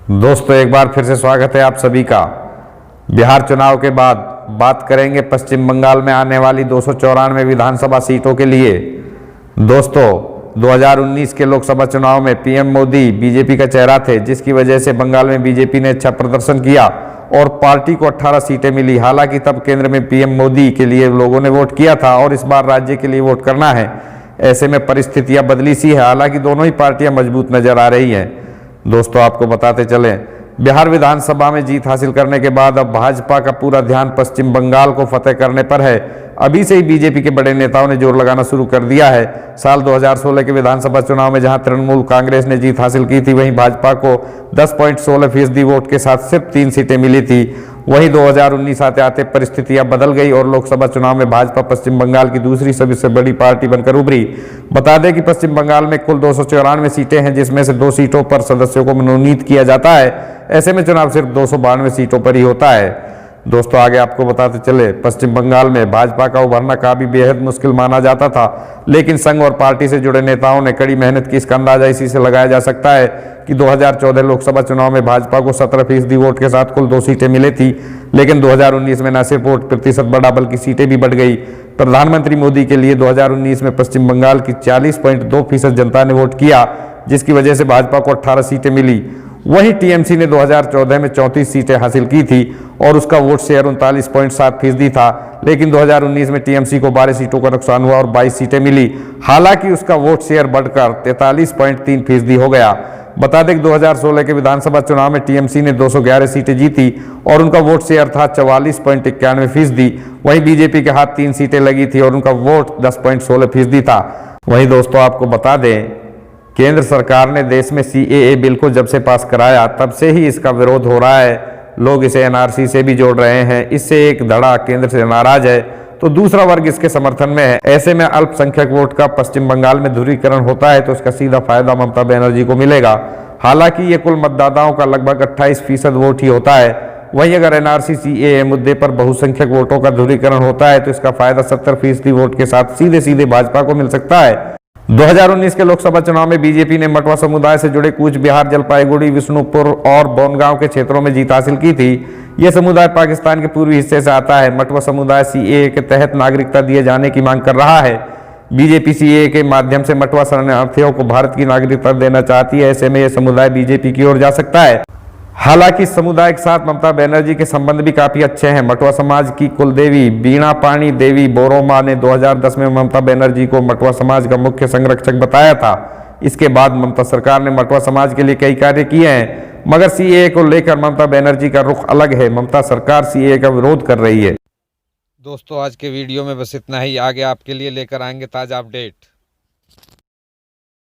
दोस्तों एक बार फिर से स्वागत है आप सभी का। बिहार चुनाव के बाद बात करेंगे पश्चिम बंगाल में आने वाली 294 विधानसभा सीटों के लिए। दोस्तों 2019 के लोकसभा चुनाव में पीएम मोदी बीजेपी का चेहरा थे, जिसकी वजह से बंगाल में बीजेपी ने अच्छा प्रदर्शन किया और पार्टी को 18 सीटें मिली। हालांकि तब केंद्र में पीएम मोदी के लिए लोगों ने वोट किया था और इस बार राज्य के लिए वोट करना है। ऐसे में परिस्थितियां बदली सी है। हालांकि दोनों ही पार्टियां मजबूत नजर आ रही हैं। दोस्तों आपको बताते चलें, बिहार विधानसभा में जीत हासिल करने के बाद अब भाजपा का पूरा ध्यान पश्चिम बंगाल को फतेह करने पर है। अभी से ही बीजेपी के बड़े नेताओं ने जोर लगाना शुरू कर दिया है। साल 2016 के विधानसभा चुनाव में जहां तृणमूल कांग्रेस ने जीत हासिल की थी, वहीं भाजपा को 10.16% वोट के साथ सिर्फ 3 सीटें मिली थी। वहीं 2019 आते आते परिस्थितियां बदल गई और लोकसभा चुनाव में भाजपा पश्चिम बंगाल की दूसरी सबसे बड़ी पार्टी बनकर उभरी। बता दें कि पश्चिम बंगाल में कुल 294 सीटें हैं, जिसमें से 2 सीटों पर सदस्यों को मनोनीत किया जाता है। ऐसे में चुनाव सिर्फ 292 सीटों पर ही होता है। दोस्तों आगे आपको बताते चले, पश्चिम बंगाल में भाजपा का उभरना काफी बेहद मुश्किल माना जाता था, लेकिन संघ और पार्टी से जुड़े नेताओं ने कड़ी मेहनत की। इसका अंदाजा इसी से लगाया जा सकता है कि 2014 लोकसभा चुनाव में भाजपा को 17% वोट के साथ कुल 2 सीटें मिली थी, लेकिन 2019 में न सिर्फ वोट प्रतिशत बढ़ा बल्कि सीटें भी बढ़ गई। प्रधानमंत्री मोदी के लिए 2019 में पश्चिम बंगाल की 40.2% जनता ने वोट किया, जिसकी वजह से भाजपा को 18 सीटें मिली। वहीं टीएमसी ने 2014 में 34 सीटें हासिल की थी और उसका वोट शेयर 39.7% था, लेकिन 2019 में टीएमसी को 12 सीटों का नुकसान हुआ और 22 सीटें मिली। हालांकि उसका वोट शेयर बढ़कर 43.3% हो गया। बता दें कि 2016 के विधानसभा चुनाव में टीएमसी ने 211 सीटें जीती और उनका वोट शेयर था 44.91%। वहीं बीजेपी के हाथ 3 सीटें लगी थी और उनका वोट 10.16% था। वहीं दोस्तों आपको बता दें, केंद्र सरकार ने देश में सीएए बिल को जब से पास कराया तब से ही इसका विरोध हो रहा है। लोग इसे एनआरसी से भी जोड़ रहे हैं। इससे एक धड़ा केंद्र से नाराज है तो दूसरा वर्ग इसके समर्थन में है। ऐसे में अल्पसंख्यक वोट का पश्चिम बंगाल में ध्रुवीकरण होता है तो इसका सीधा फायदा ममता बनर्जी को मिलेगा। हालांकि ये कुल मतदाताओं का लगभग 28% वोट ही होता है। वहीं अगर एनआरसी सीएए मुद्दे पर बहुसंख्यक वोटों का ध्रुवीकरण होता है तो इसका फायदा 70% वोट के साथ सीधे सीधे भाजपा को मिल सकता है। 2019 के लोकसभा चुनाव में बीजेपी ने मटवा समुदाय से जुड़े कूच बिहार, जलपाईगुड़ी, विष्णुपुर और बोनगांव के क्षेत्रों में जीत हासिल की थी। यह समुदाय पाकिस्तान के पूर्वी हिस्से से आता है। मटवा समुदाय सीएए के तहत नागरिकता दिए जाने की मांग कर रहा है। बीजेपी सीएए के माध्यम से मटवा शरणार्थियों को भारत की नागरिकता देना चाहती है। ऐसे में यह समुदाय बीजेपी की ओर जा सकता है। हालांकि इस समुदाय के साथ ममता बनर्जी के संबंध भी काफी अच्छे हैं। मटवा समाज की कुलदेवी बीणा पाणी देवी बोरोमा ने 2010 में ममता बनर्जी को मटवा समाज का मुख्य संरक्षक बताया था। इसके बाद ममता सरकार ने मटवा समाज के लिए कई कार्य किए हैं, मगर सीएए को लेकर ममता बनर्जी का रुख अलग है। ममता सरकार सीएए का विरोध कर रही है। दोस्तों आज के वीडियो में बस इतना ही। आगे आपके लिए लेकर आएंगे ताज़ा अपडेट।